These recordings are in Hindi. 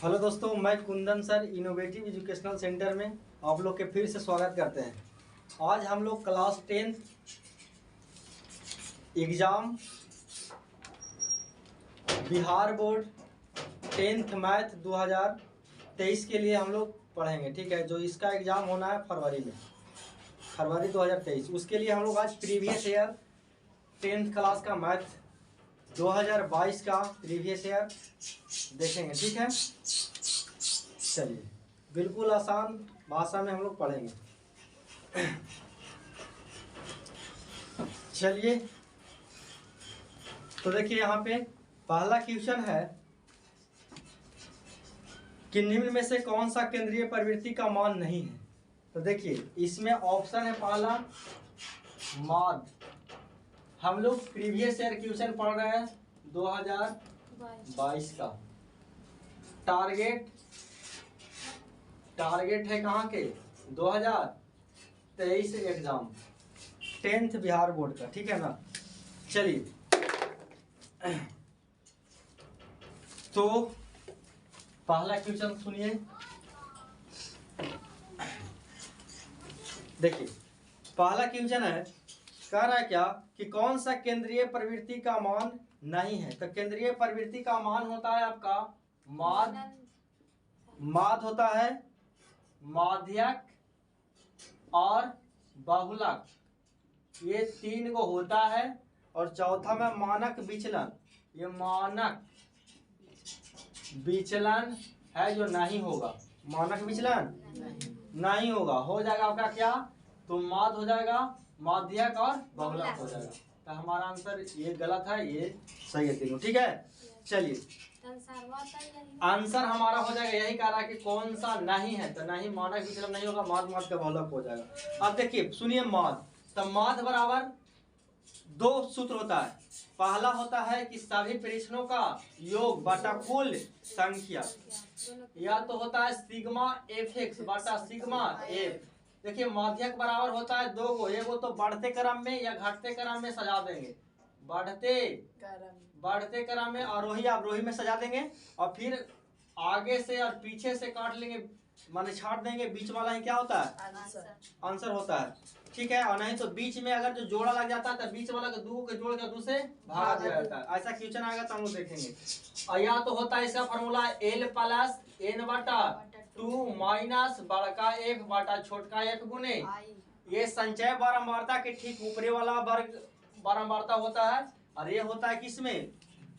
हेलो दोस्तों, मैं Kundan sir innovative educational centre में आप लोग के फिर से स्वागत करते हैं। आज हम लोग class 10 exam Bihar board 10th math 2023 के लिए हम लोग पढ़ेंगे। ठीक है, जो इसका एग्ज़ाम होना है फरवरी 2023, उसके लिए हम लोग आज प्रीवियस ईयर 10th क्लास का मैथ 2022 का प्रीवियस ईयर देखेंगे। ठीक है, चलिए बिल्कुल आसान भाषा में हम लोग पढ़ेंगे। चलिए तो देखिए, यहाँ पे पहला क्वेश्चन है कि निम्न में से कौन सा केंद्रीय प्रवृत्ति का मान नहीं है। तो देखिए इसमें ऑप्शन है पहला माद। हम लोग प्रीवियस ईयर क्वेश्चन पढ़ रहे हैं 2022 का। टारगेट है कहाँ के 2023 एग्जाम 10th बिहार बोर्ड का। ठीक है ना। चलिए तो पहला क्वेश्चन सुनिए। देखिए पहला क्वेश्चन है, कह रहा है क्या कि कौन सा केंद्रीय प्रवृत्ति का मान नहीं है। तो केंद्रीय प्रवृत्ति का मान होता है आपका माद होता है, माध्यक और बहुलक, ये तीन को होता है। और चौथा में मानक विचलन, ये मानक विचलन है जो नहीं होगा। मानक विचलन नहीं होगा, हो जाएगा आपका क्या, तो माद हो जाएगा, माध्यक और बहुलक हो जाएगा। तो हमारा आंसर ये गलत है, ये सही है तीनों। ठीक है, चलिए आंसर हमारा हो जाएगा, यही कह रहा है कि कौन सा नहीं है। तो नहीं, मानक विचलन नहीं होगा, माद का बहुलक हो जाएगा। अब देखिए सुनिए, माद तो माद बराबर दो सूत्र होता है। पहला होता है कि सभी परीक्षणों का योग बटा कुल संख्या, या तो होता है सिग्मा एफ एक्स बटा सिग्मा एफ। देखिए माध्यक बराबर होता है दो को, एगो तो बढ़ते क्रम में या घटते क्रम में सजा देंगे, बढ़ते क्रम में आरोही अवरोही में सजा देंगे, और फिर आगे से और पीछे से काट लेंगे, माने छाट देंगे। बीच वाला ही क्या होता है, आंसर होता है। ठीक है, और नहीं तो बीच में अगर जो जोड़ा लग जाता है तो बीच वाला को दो के जोड़ के दूसरे भागा दिया जाता है। ऐसा क्वेश्चन आएगा तो हम लोग देखेंगे। और या तो होता है इसका फॉर्मूला L प्लस N बटा 2 माइनस बड़का F बटा छोटका F गुने, ये संचय बारंबारता के ठीक ऊपरी वाला वर्ग बारंबारता होता है। और ये होता है किसमें,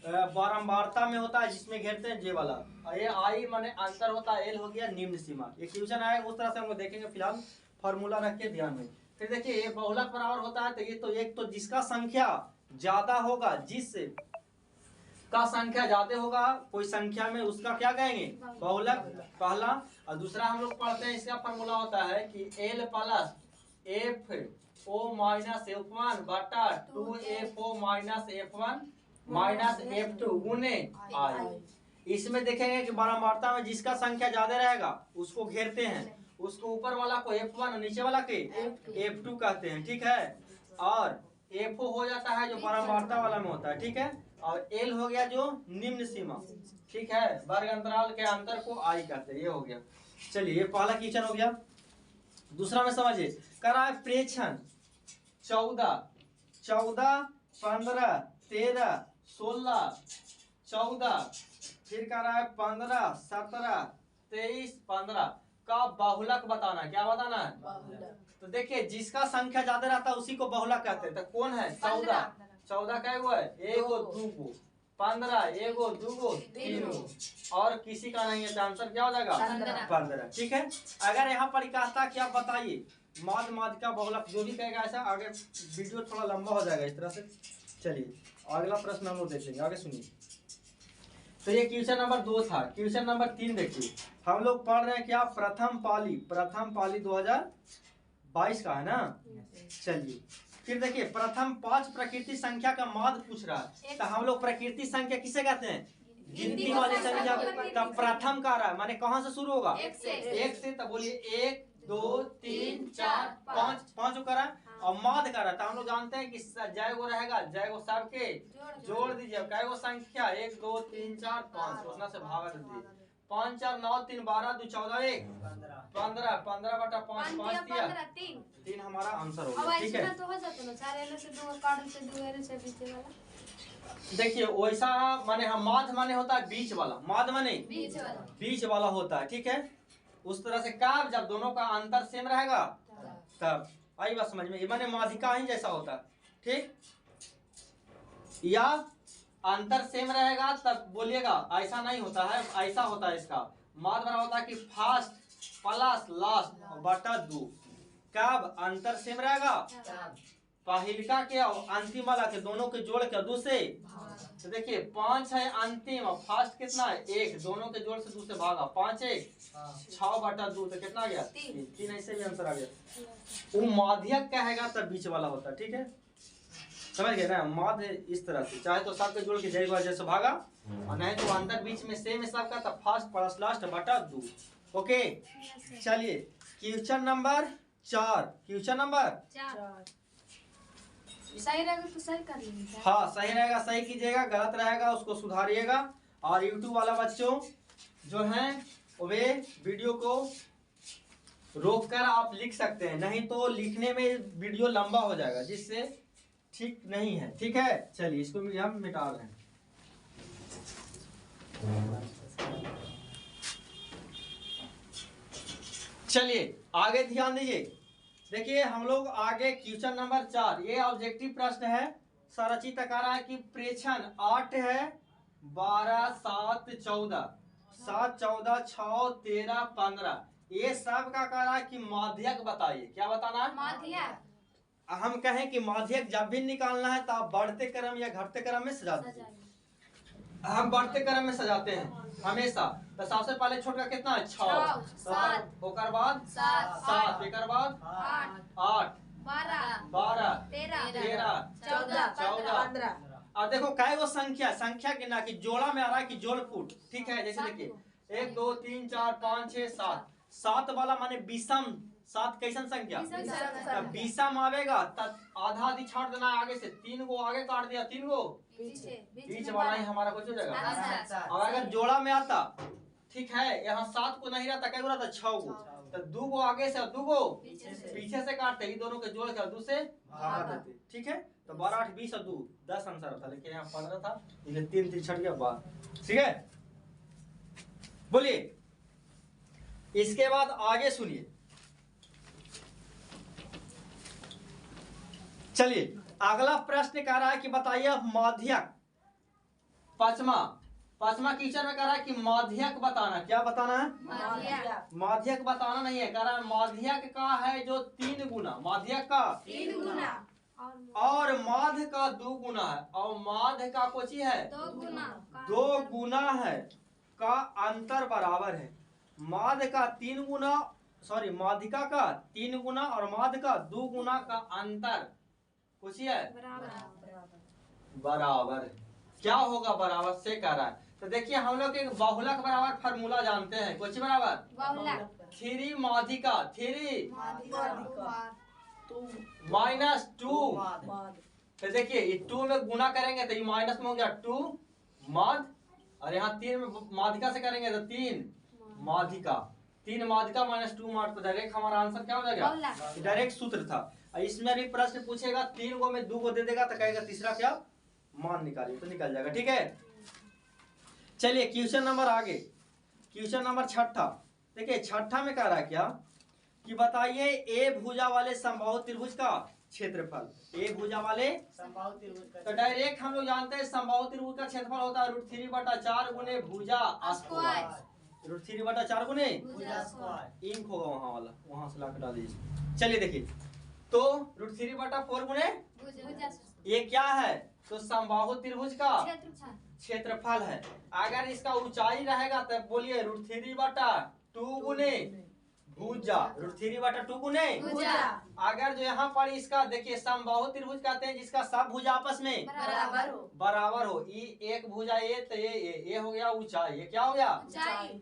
बारंबारता में होता है जिसमें घेरते हैं जे वाला। और ये आई माने अंतर होता है, एल हो गया निम्न सीमा। ये क्वेश्चन आएगा उस तरह से हम लोग देखेंगे। फिलहाल फॉर्मूला रख के ध्यान में। फिर देखिए ये बहुलक बराबर होता है, तो ये तो एक तो जिसका संख्या ज्यादा होगा, जिस का संख्या ज्यादा होगा कोई संख्या में, उसका क्या कहेंगे, बहुलक पहला। और दूसरा हम लोग पढ़ते हैं, इसका फॉर्मूला होता है कि L plus F O minus F1 बटा 2FO minus F1 minus F2 गुने आई। इसमें देखेंगे कि बारंबारता में जिसका संख्या ज्यादा रहेगा उसको घेरते हैं, उसको ऊपर वाला को F1 और नीचे वाला के F2 कहते हैं। ठीक है, और FO हो जाता है जो बारंबारता वाला में होता है। ठीक है, और L हो गया जो निम्न सीमा। ठीक है, वर्ग अंतराल के अंतर को आई कहते हैं। ये हो गया। चलिए ये पहला क्वेश्चन हो गया। दूसरा में समझिए, कर रहा है प्रेक्षण 14, 15, 13, 16, 14, फिर कर रहा है 15, 17, 23, 15 का बहुलक बताना। क्या बताना है, तो देखिए जिसका संख्या ज्यादा रहता है उसी को बहुलक कहते हैं। तो कौन है 14 का है, एगो दूगो, 15 एगो दूगो तीनों, और किसी का नहीं है। तो आंसर क्या हो जाएगा 15। ठीक है, अगर यहाँ पर कहता कि आप बताइए माद का बहुलक, जो भी कहेगा ऐसा, आगे वीडियो थोड़ा लंबा हो जाएगा इस तरह से। चलिए अगला प्रश्न हम लोग देख लेंगे, आगे सुनिए। तो ये क्वेश्चन नंबर 2 था। क्वेश्चन नंबर 3 देखिए, हम लोग पढ़ रहे हैं क्या, प्रथम पाली 2022 का है ना। चलिए फिर देखिए, प्रथम 5 प्रकृति संख्या का माद पूछ रहा है। तो हम लोग प्रकृति संख्या किसे कहते हैं, गिनती वाली संख्या। तब प्रथम का रहा है माने कहाँ से शुरू होगा, एक से। तब बोलिए 1 2 3 4 5 करा, और माद करा। तो हम लोग जानते हैं कि जय गो रहेगा, जय गो सबके जोड़ दीजिए। कै गो संख्या 1 2 3 4 5, उतना से भाग दीजिए। 5 4 9 3 12 2 14 1 15 15 बटा 5 5 दिया 3 हमारा आंसर हो गया। ठीक है, तो हो जाता ना 4 एल से 2 कार्ड से 2 एल से बीच वाला। देखिए वैसा माने हम माध्य माने होता है बीच वाला, माध्य माने बीच वाला होता है। ठीक है, उस तरह से काब जब दोनों का अंतर सेम रहेगा तब आई बात समझ में, ये माने माध्यिका ही जैसा होता है। ठीक, या अंतर सेम रहेगा तब बोलिएगा, ऐसा नहीं होता है, ऐसा होता है इसका माध्य बना होता है कि फर्स्ट प्लस लास्ट बटा 2। कब अंतर सेम रहेगा, पहिलका के और अंतिम वाला के दोनों के जोड़ के 2 से, तो देखिए 5 है अंतिम और फर्स्ट कितना है 1, दोनों के जोड़ से 2 से भागा 5 1 6 बटा 2 तो कितना गया 3। ऐसे भी आंसर आ गया। वो माध्यक कहेगा तब बीच वाला होता है। ठीक है, समझ गए ना, माध्य इस तरह से चाहे तो सबके जोड़ के जैसे भागा और नहीं तो अंतर बीच में सेम है सबका, तब फर्स्ट प्लस लास्ट बटा 2। ओके, चलिए क्वेश्चन नंबर 4, क्वेश्चन नंबर 4 सही रहेगा तो सही कर लेंगे। हाँ सही रहेगा सही कीजिएगा, गलत रहेगा उसको सुधारिएगा। और यूट्यूब वाला बच्चों जो हैं वे वीडियो को रोक कर आप लिख सकते हैं, नहीं तो लिखने में वीडियो लंबा हो जाएगा जिससे ठीक नहीं है। ठीक है, चलिए इसको हम मिटा रहे हैं। चलिए आगे ध्यान दीजिए, देखिए हम लोग आगे क्वेश्चन नंबर 4, ये ऑब्जेक्टिव प्रश्न है। संरचित कह रहा है कि प्रेक्षण 8 है 12 7 14 7 14 6 13 15, ये सब का कह रहा है कि माध्यक बताइए। क्या बताना है, माध्यक। हम कहें कि माध्यक जब भी निकालना है तो आप बढ़ते क्रम या घटते क्रम में सजाते हैं। हम बढ़ते क्रम में सजाते हैं हमेशा। तो सबसे पहले छोटा कितना है 6, 7 ओकर बाद 7 एकर बाद 8 12 13 14 15। अब देखो कै गो संख्या गिना कि जोड़ा में आ रहा है कि जोड़ फूट। ठीक है, जैसे देखिए 1 2 3 4 5 6 7, 7 वाला माने विषम 7 कैसन संख्या, तब विषम आवेगा तब आधा आधी छाट देना है आगे से, 3 गो आगे काट दिया 3 गो बीच वाला ही हमारा कुछ हो जाएगा। और अगर जोड़ा में आता, ठीक है, यहाँ 7 को नहीं रहता, क्या रहता 6 गो, तो 2 गो आगे से और 2 गो पीछे से काटते, ये दोनों के जोड़ के 2 से भागा देते। ठीक है, तो 12 8 20 और 2 10 आंसर था, लेकिन यहाँ 15 था, इसलिए 3 3 छट गया 12। ठीक है, बोलिए इसके बाद आगे सुनिए। चलिए अगला प्रश्न कह रहा है कि बताइए माध्यक, पांचवा क्वेश्चन में कह रहा है कि माध्यक बताना। क्या बताना है, माध्यक बताना नहीं है, कह रहा है माध्यक का है जो 3 गुना, माध्यक का 3 गुना और माध्य का 2 गुना है, और माध्य का कुछ है 2 गुना है का अंतर बराबर है। माध्य का 3 गुना, सॉरी माध्यिका का 3 गुना और माध्य का 2 गुना का अंतर कुछ है बराबर। क्या होगा बराबर से कह रहा है, तो देखिए हम लोग एक बहुलक बराबर फार्मूला जानते हैं, कुछ बराबर 3 माध्यिका 3 माइनस 2, तो देखिए ये 2 में गुना करेंगे तो ये माइनस में हो गया 2 माध्य, और यहाँ 3 में माध्यिका से करेंगे तो 3 माध्यिका, 3 माध्यिका माइनस 2 माध्य, तो डायरेक्ट हमारा आंसर क्या हो जाएगा, डायरेक्ट सूत्र था। इसमें भी प्रश्न पूछेगा 3 गो में 2 गो दे देगा तो कहेगा तीसरा क्या मान निकालिए, तो निकल जाएगा। ठीक है, चलिए क्वेश्चन नंबर आगे, क्वेश्चन नंबर 6। देखिए 6 में कह रहा है क्या कि बताइए ए भुजा वाले समबाहु त्रिभुज का क्षेत्रफल। ए भुजा वाले समबाहु त्रिभुज, तो डायरेक्ट हम लोग जानते हैं समबाहु त्रिभुज का क्षेत्रफल होता है √3/4 गुने भुजा स्क्वायर, √3/4 गुने इंक होगा वहां वाला, वहां से लाकर डाल दीजिए। चलिए देखिए, तो √3/4 गुने ये क्या है, तो समबाहु त्रिभुज का क्षेत्रफल है। अगर इसका ऊंचाई रहेगा तब बोलिए √3/2 गुने भुजा, √3/2 गुने भुजा। अगर जो यहाँ पर इसका देखिए समबाहु त्रिभुज कहते हैं जिसका सब भुजा आपस में बराबर हो, ये एक भुजा ये, तो ये हो गया ऊंचाई, ये क्या हो गया ऊंचाई।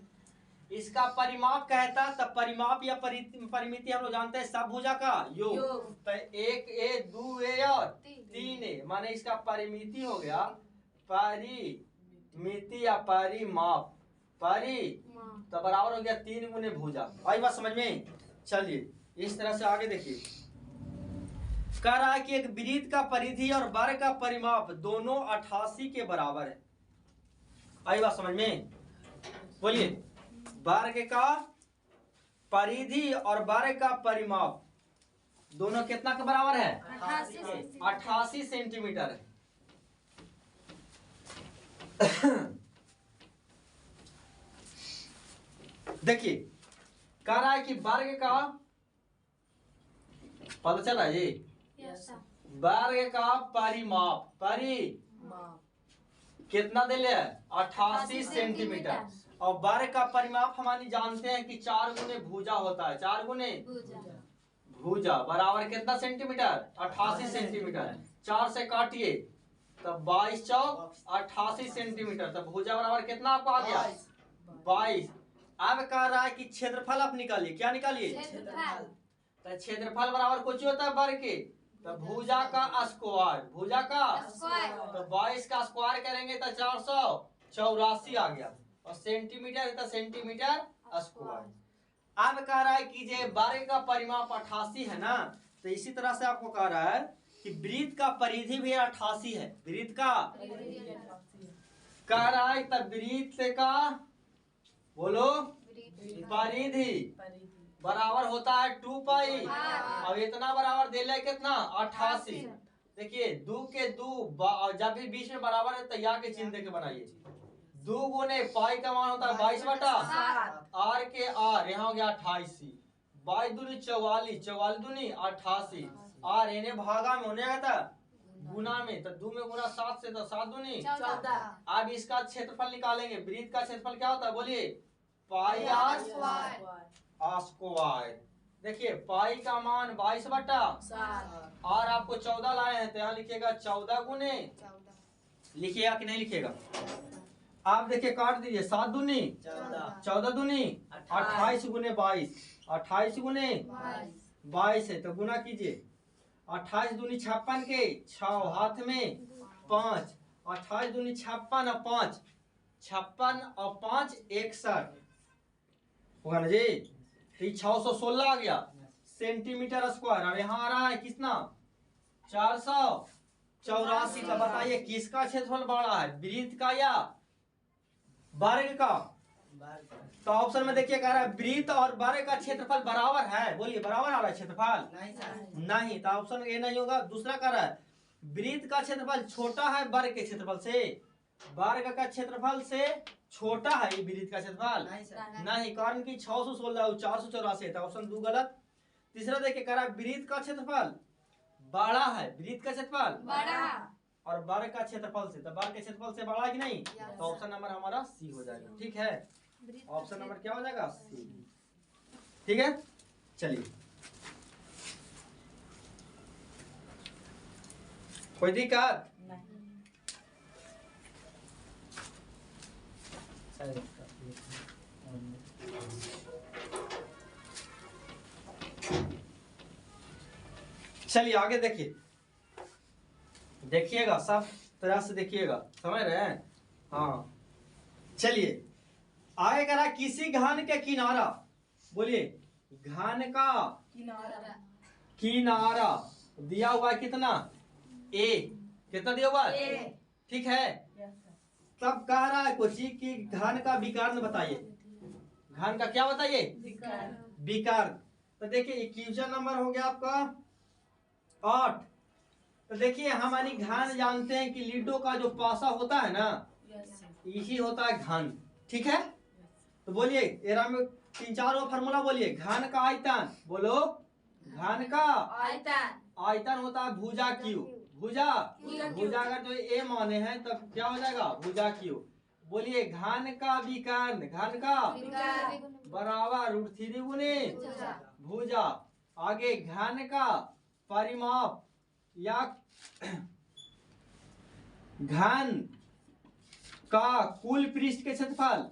इसका परिमाप कहता, तब परिमाप या परिमिति हम लोग जानते हैं सब भुजा का योग, तो 1 a 2 a और 3 a, माने इसका परिमिति हो गया परिमिति या परिमाप। परी माँ तो बराबर हो गया 3 गुने भुजा। आई बात समझ में? चलिए इस तरह से आगे देखिए, कह रहा है कि एक वृत्त का परिधि और वर्ग का परिमाप दोनों 88 के बराबर है। आई बात समझ में? बोलिए, वर्ग का परिधि और वर्ग का परिमाप दोनों कितना के बराबर है? 88 सेंटीमीटर है। देखिए, कह रहा है कि वर्ग का, पता चला जी, वर्ग का परिमाप कितना दे ले? 88 सेंटीमीटर। और वर्ग का परिमाप हमारी जानते हैं कि 4 गुने भुजा होता है। 4 गुने भुजा बराबर कितना सेंटीमीटर? 88 सेंटीमीटर। 4 से काटिए तब 22 चौक 88 सेंटीमीटर। तब भुजा बराबर कितना आपको आ गया? 22। अब कह रहा है कि क्षेत्रफल आप निकालिए। क्या निकालिए? तो क्षेत्रफल बराबर कुछ होता है वर्ग के, तो भुजा का स्क्वायर। भुजा का तो 22 का स्क्वायर करेंगे तो 484 आ गया, और सेंटीमीटर है तो सेंटीमीटर स्क्वायर। अब कह रहा है कि जे वर्ग का परिमाप 88 है ना, तो इसी तरह से आपको कह रहा है कि वृत्त का परिधि भी 88 है। वृत्त का कह रहा है तब वृत्त का बोलो परिधि बराबर होता है 2 पाई। अब इतना बराबर दे ले कितना? 88। देखिए 2 के 2 जब भी बीच में बराबर है तो या के चिन्ह देके बनाइए। 2 गुने पाई का मान होता है 22 बटा आर के आर, यहाँ हो गया 28। 22 दूनी 44, 44 दूनी 88, आर इन्हें भागा में होने आया था गुना में, तो 2 में गुना 7 से तो 7 दूनी 14। अब इसका क्षेत्रफल निकालेंगे। वृत्त का क्षेत्रफल क्या होता है? बोलिए, पाई आर स्क्वायर। देखिए पाई का मान 22 बटा और आपको 14 लाए हैं, तो यहाँ लिखिएगा 14 गुने, लिखिएगा कि नहीं लिखिएगा? आप देखिए काट दीजिए। 7 दूनी 14 दूनी 28 गुने 22, 28 गुने 22 है तो गुना कीजिए। 28 दूनी 56 के 6 हाथ में 5, 28 दूनी 56 और 5, 56 और 5 61 होगा ना जी। तो 616 आ गया सेंटीमीटर स्क्वायर। अब यहाँ आ रहा है कितना? 484। तो बताइए किसका क्षेत्रफल बड़ा है, वृत्त का या वर्ग का? तो ऑप्शन में देखिए कह रहा है वृत्त और वर्ग का क्षेत्रफल बराबर है। बोलिए बराबर आ रहा है क्षेत्रफल? नहीं, तो ऑप्शन ए नहीं होगा। दूसरा कह रहा है वृत्त का क्षेत्रफल छोटा है वर्ग के क्षेत्रफल से, वर्ग का क्षेत्रफल से छोटा है वृत्त का क्षेत्रफल नहीं, कारण कि 616 और 484 है। ऑप्शन 2 गलत। तीसरा देखिए कह रहा है वृत्त का क्षेत्रफल बड़ा है, वृत्त का क्षेत्रफल बड़ा और वर्ग का क्षेत्रफल से, तो वर्ग के क्षेत्रफल से बड़ा है कि नहीं? तो ऑप्शन नंबर हमारा सी हो जाएगा। ठीक है, ऑप्शन नंबर क्या हो जाएगा? सी। ठीक है, चलिए कोई दिक्कत? चलिए आगे देखिए, देखिएगा सब तरह से देखिएगा, समझ रहे हैं? हाँ चलिए आगे करा किसी घन के किनारा। बोलिए घन का किनारा दिया हुआ है कितना? ए। कितना दिया हुआ है? ठीक है, तब कह रहा है कुछ कि घन का विकर्ण बताइए। घन का क्या बताइए? विकर्ण। तो देखिए इक्वेशन नंबर हो गया आपका 8। तो देखिए हमारी घन जानते हैं कि लीडो का जो पासा होता है ना, यही होता है घन। ठीक है, तो बोलिए एरा में 3-4 फार्मूला बोलिए। घन का आयतन, बोलो घन का आयतन होता है भुजा क्यू। भुजा का जो ए माने हैं तब क्या हो जाएगा? भुजा क्यू। बोलिए घन का विकर्ण, घन का बराबर √3 गुने भुजा। आगे घन का परिमाप या घन का कुल पृष्ठ के क्षेत्रफल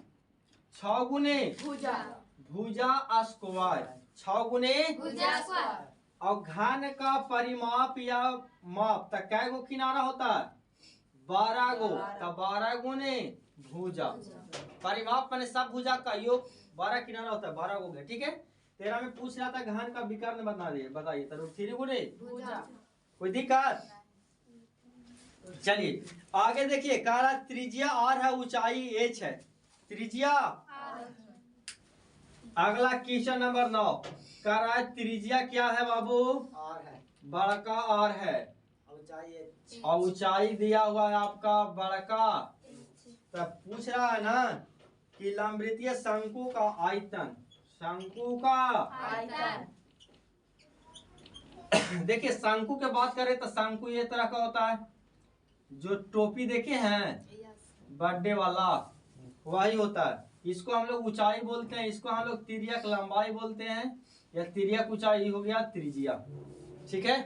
6 गुने भुजा स्क्वायर, 6 गुने और घन का परिमाप या माप तक कै गो किनारा होता है? 12 गो। तो 12 गुने भुजा। परिमाप माने सब भुजा का योग 12 किनारा होता है, 12 हो गया। ठीक है, 13 में पूछ रहा था घन का विकर्ण बता दिए, बताइए तो थ्री गुणे कोई दिक्कत। चलिए आगे देखिए, कह रहा त्रिज्या आर है, ऊंचाई एच है। त्रिज्या अगला क्वेश्चन नंबर 9 कह रहा है त्रिज्या क्या है बाबू? आर है, बड़का आर है ऊंचाई एच। और ऊंचाई दिया हुआ है आपका बड़का। तब पूछ रहा है ना कि लंबवृत्तीय शंकु का आयतन, शंकु का आयतन। देखिए शंकु के बात करें तो शंकु ये तरह का होता है, जो टोपी देखे हैं बर्थडे वाला वही होता है। इसको हम लोग ऊंचाई बोलते हैं, इसको हम लोग तिर्यक लंबाई बोलते हैं, या तिर्यक ऊंचाई हो गया त्रिज्या। ठीक है,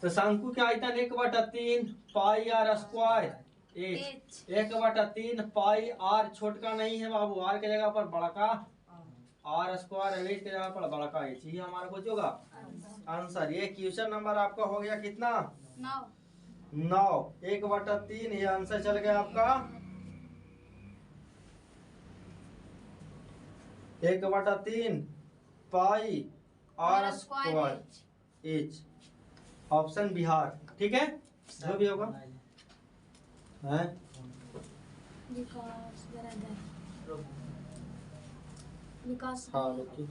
तो शंकु के आयतन 1/3 pi r square h. 1/3 pi r छोटका नहीं है बाबू, आर के जगह पर बड़का आर स्क्वायर एच के जगह पर बड़का एच, ये हमारा कुछ होगा आंसर। ये क्वेश्चन नंबर आपका हो गया कितना? 9। 1/3 ये आंसर चल गया आपका 1/3 pi r square h. Option Bihar. ठीक है, जो भी होगा है। विकास हाँ रुकिए।